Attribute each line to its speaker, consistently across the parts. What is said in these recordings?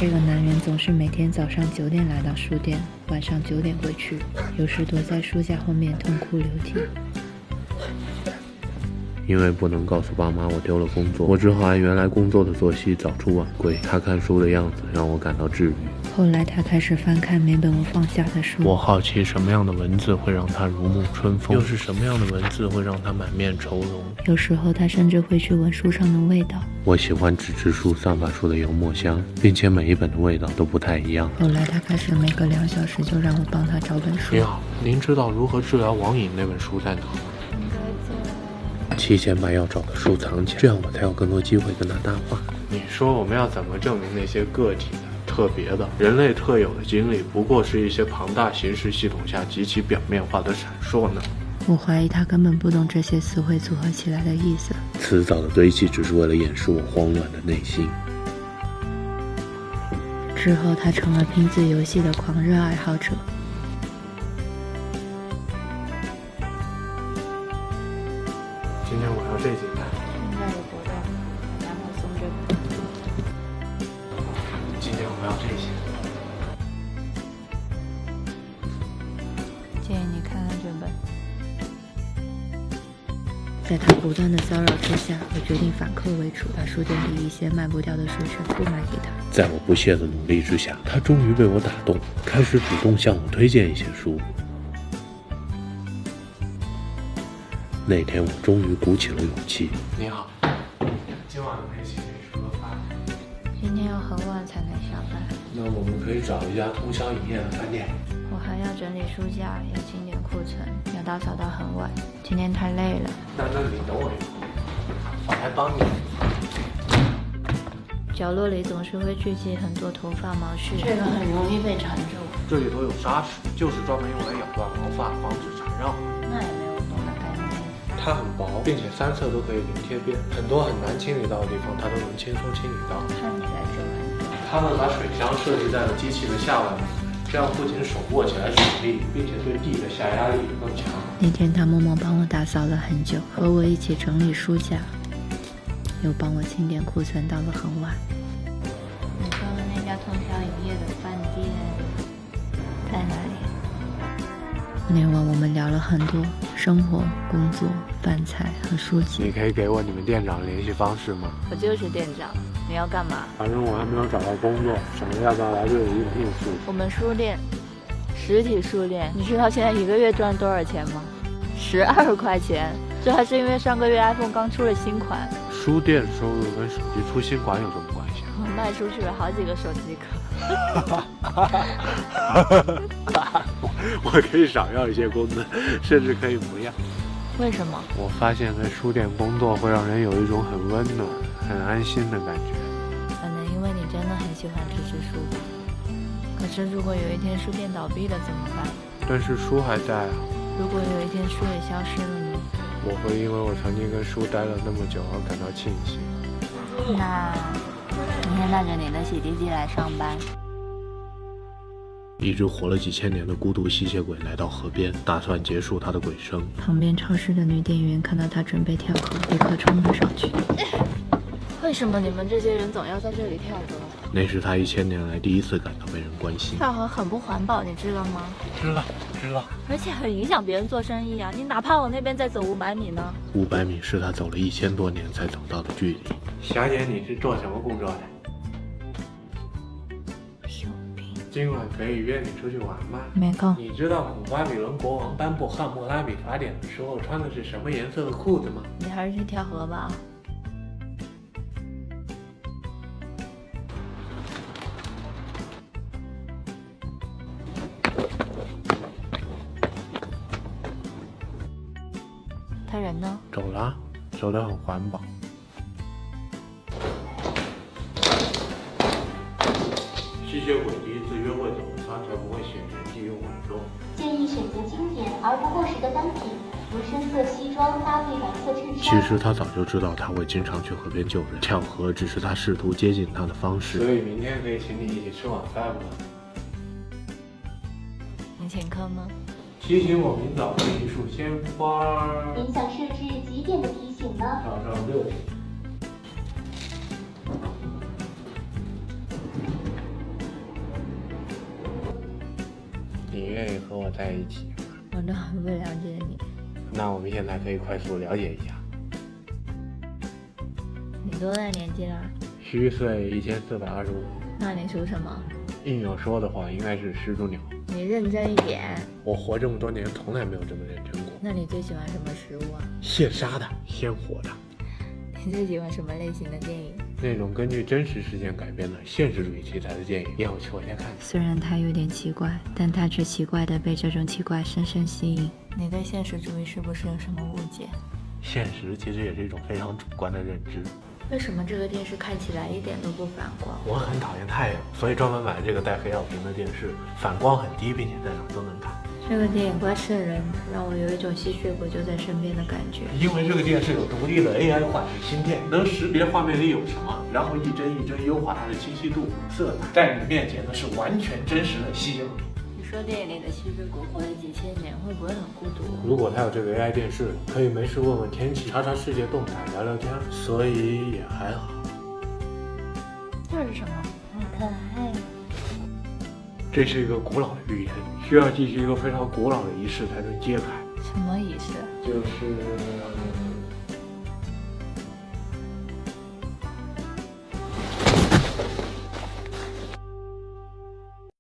Speaker 1: 这个男人总是每天早上9点来到书店，晚上9点回去，有时躲在书架后面痛哭流涕。
Speaker 2: 因为不能告诉爸妈我丢了工作，我只好按原来工作的作息早出晚归。他看书的样子让我感到治愈。
Speaker 1: 后来他开始翻看每本我放下的书，
Speaker 2: 我好奇什么样的文字会让他如沐春风，又是什么样的文字会让他满面愁容。
Speaker 1: 有时候他甚至会去闻书上的味道。
Speaker 2: 我喜欢纸质书散发出的油墨香，并且每一本的味道都不太一样。
Speaker 1: 后来他开始每隔2小时就让我帮他找本书。
Speaker 2: 您好，您知道如何治疗网瘾那本书在哪吗？提前把要找的书藏起来，这样我才有更多机会跟他搭话。你说我们要怎么证明那些个体的特别的人类特有的经历不过是一些庞大形式系统下极其表面化的闪烁呢？
Speaker 1: 我怀疑他根本不懂这些词汇组合起来的意思。
Speaker 2: 辞藻的堆砌只是为了掩饰我慌乱的内心。
Speaker 1: 之后他成了拼字游戏的狂热爱好者。
Speaker 2: 今天我要这几本。
Speaker 1: 现在有活动，然后送这个。
Speaker 2: 今天我要这些。
Speaker 1: 建议你看看这本。在他不断的骚扰之下，我决定反客为主，把书店里一些卖不掉的书全部卖给他。
Speaker 2: 在我不懈的努力之下，他终于被我打动，开始主动向我推荐一些书。那天我终于鼓起了勇气。你好，今晚可以请你吃个饭。
Speaker 1: 今天要很晚才能下班。
Speaker 2: 那我们可以找一家通宵营业的饭店。
Speaker 1: 我还要整理书架，要清点库存，要打扫到很晚。今天太累了。
Speaker 2: 那你等我一会儿，我来帮你。
Speaker 1: 角落里总是会聚集很多头发毛絮，这个很容易被缠住。
Speaker 2: 这里头有砂齿，就是专门用来咬断毛发，防止缠绕。
Speaker 1: 那也没有多么干净。
Speaker 2: 它很薄，并且3侧都可以零贴边，很多很难清理到的地方，它都能轻松清理到。
Speaker 1: 看起来就很重。
Speaker 2: 他们把水箱设计在了机器的下半部分，这样不仅手握起来省力，并且对地的下压力也更强。
Speaker 1: 那天他默默帮我打扫了很久，和我一起整理书架，又帮我清点库存到了很晚。你说的那家通宵营业的饭店在哪里？那晚我们聊了很多生活、工作、饭菜和书籍。
Speaker 2: 你可以给我你们店长的联系方式吗？
Speaker 1: 我就是店长，你要干嘛？
Speaker 2: 反正我还没有找到工作，想着要不要来这里应聘书。
Speaker 1: 我们书店，实体书店，你知道现在1个月赚多少钱吗？12块钱。这还是因为上个月 iPhone 刚出了新款。
Speaker 2: 书店收入跟手机出新款有什么关系？
Speaker 1: 我卖出去了好几个手机壳。
Speaker 2: 我可以少要一些功能，甚至可以不要。
Speaker 1: 为什么？
Speaker 2: 我发现在书店工作会让人有一种很温暖、很安心的感觉。
Speaker 1: 可能因为你真的很喜欢这只书吧。可是如果有一天书店倒闭了怎么办？
Speaker 2: 但是书还在啊。
Speaker 1: 如果有一天书也消失了呢？
Speaker 2: 我会因为我曾经跟书待了那么久而感到庆幸。
Speaker 1: 那明天带着你的洗涤剂来上班。
Speaker 2: 一只活了几千年的孤独吸血鬼来到河边，打算结束他的鬼生。
Speaker 1: 旁边超市的女店员看到他准备跳河，立刻冲了上去。为什么你们这些人总要在这里跳河？
Speaker 2: 那是他1000年来第一次感到被人关心。
Speaker 1: 跳河很不环保，你知道吗？
Speaker 2: 知道。
Speaker 1: 而且很影响别人做生意啊！你哪怕往那边再走500米呢
Speaker 2: ？500米是他走了1000多年才走到的距离。小姐，你是做什么工作的？
Speaker 1: 有病！
Speaker 2: 今晚可以约你出去玩吗？
Speaker 1: 没空。
Speaker 2: 你知道古巴比伦国王颁布汉谟拉比法典的时候穿的是什么颜色的裤子吗？
Speaker 1: 你还是去跳河吧。他人呢？
Speaker 2: 走了，走得很环保。吸血鬼第一次约会怎么穿才不会显人地又稳重？
Speaker 3: 建议选择经典而不过时的单品，如深色西装搭配白色衬衫。
Speaker 2: 其实他早就知道他会经常去河边救人，跳河只是他试图接近他的方式。所以明天可以请你一起吃晚饭吗？
Speaker 1: 你请客吗？
Speaker 2: 提醒我明早的一束鲜花。
Speaker 3: 您想设置几点的提醒呢？
Speaker 2: 早上6点。你愿意和我在一起吗？
Speaker 1: 我都很不了解你。
Speaker 2: 那我们现在可以快速了解一下。
Speaker 1: 你多大年纪了
Speaker 2: 虚岁1425。
Speaker 1: 那你属什么？
Speaker 2: 硬要说的话，应该是始祖鸟。
Speaker 1: 你认真一点。
Speaker 2: 我活这么多年，从来没有这么认真过。
Speaker 1: 那你最喜欢什么食物啊？
Speaker 2: 现杀的，现活的。
Speaker 1: 你最喜欢什么类型的电影？
Speaker 2: 那种根据真实事件改编的现实主义题材的电影，也有去我先看。
Speaker 1: 虽然它有点奇怪，但它却奇怪的被这种奇怪深深吸引。你对现实主义是不是有什么误解？
Speaker 2: 现实其实也是一种非常主观的认知。
Speaker 1: 为什么这个电视看起来一点都不反光？
Speaker 2: 我很讨厌太阳，所以专门买了这个带黑曜屏的电视，反光很低，并且在哪都能看。
Speaker 1: 这个电影怪瘆人，让我有一种吸血鬼就在身边的感觉。
Speaker 2: 因为这个电视有独立的 AI 画质芯片，能识别画面里有什么，然后一帧一帧优化它的清晰度、色彩，在你面前呢是完全真实的吸引你。
Speaker 1: 你说电影里的吸血鬼活了几千年，会不会很孤独？
Speaker 2: 如果他有这个 AI 电视，可以没事问问天气，查查世界动态，聊聊天，所以也还好。
Speaker 1: 这是什么？好可爱。
Speaker 2: 这是一个古老的预言，需要进行一个非常古老的仪式才能揭开。
Speaker 1: 什么仪式？
Speaker 2: 就是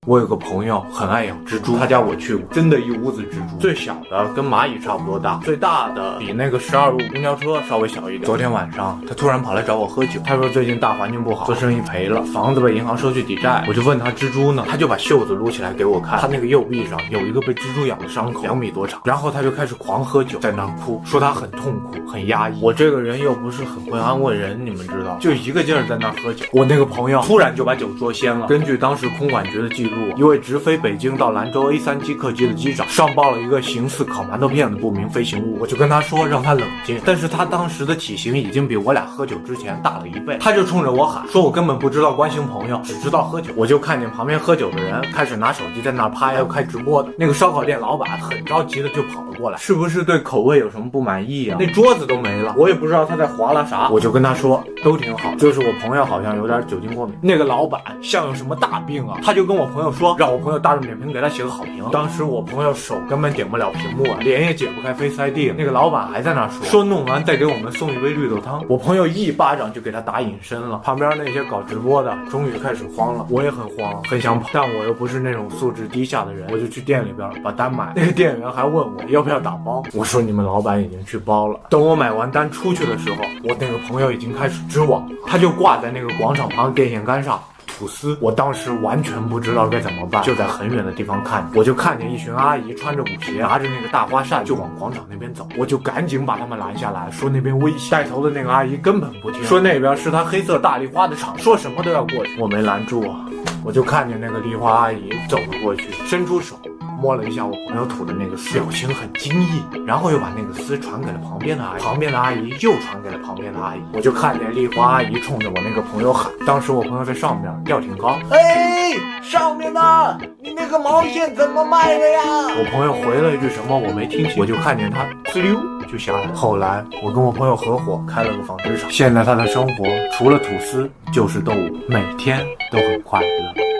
Speaker 2: 我有个朋友很爱养蜘蛛，他家我去过，真的一屋子蜘蛛，最小的跟蚂蚁差不多大，最大的比那个12路公交车稍微小一点。昨天晚上他突然跑来找我喝酒，他说最近大环境不好，做生意赔了，房子被银行收去抵债。我就问他蜘蛛呢，他就把袖子撸起来给我看，他那个右臂上有一个被蜘蛛咬的伤口，2米多长。然后他就开始狂喝酒，在那儿哭，说他很痛苦很压抑。我这个人又不是很会安慰人，你们知道，就一个劲儿在那儿喝酒。我那个朋友突然就把酒桌掀了。根据当时空管局的记录，一位直飞北京到兰州 A3 机客机的机长上报了一个形似烤馒头片的不明飞行物。我就跟他说让他冷静，但是他当时的体型已经比我俩喝酒之前大了1倍。他就冲着我喊说我根本不知道关心朋友，只知道喝酒。我就看见旁边喝酒的人开始拿手机在那儿拍，还有开直播的。那个烧烤店老板很着急的就跑了过来，是不是对口味有什么不满意啊？那桌子都没了，我也不知道他在划拉啥。我就跟他说都挺好，就是我朋友好像有点酒精过敏。那个老板像有什么大病啊，他就跟我朋友说让我朋友大众点评给他写个好评。当时我朋友手根本点不了屏幕啊，脸也解不开Face ID。那个老板还在那说弄完再给我们送一杯绿豆汤。我朋友一巴掌就给他打隐身了。旁边那些搞直播的终于开始慌了，我也很慌，很想跑，但我又不是那种素质低下的人，我就去店里边把单买。那个店员还问我要不要打包，我说你们老板已经去包了。等我买完单出去的时候，我那个朋友已经开始织网，他就挂在那个广场旁电线杆上吐丝。我当时完全不知道该怎么办，就在很远的地方看，我就看见一群阿姨穿着舞鞋，拿着那个大花扇就往广场那边走。我就赶紧把他们拦下来，说那边危险。带头的那个阿姨根本不听，说那边是她黑色大丽花的场，说什么都要过去。我没拦住啊，我就看见那个丽花阿姨走了过去，伸出手摸了一下我朋友吐的那个丝，表情很惊异，然后又把那个丝传给了旁边的阿姨，旁边的阿姨又传给了旁边的阿姨。我就看见丽花阿姨冲着我那个朋友喊，当时我朋友在上面调挺高，哎，上面的你那个毛线怎么卖的呀？我朋友回了一句什么我没听清，我就看见他滋溜就下来。后来我跟我朋友合伙开了个纺织厂，现在他的生活除了吐丝就是斗舞，每天都很快乐。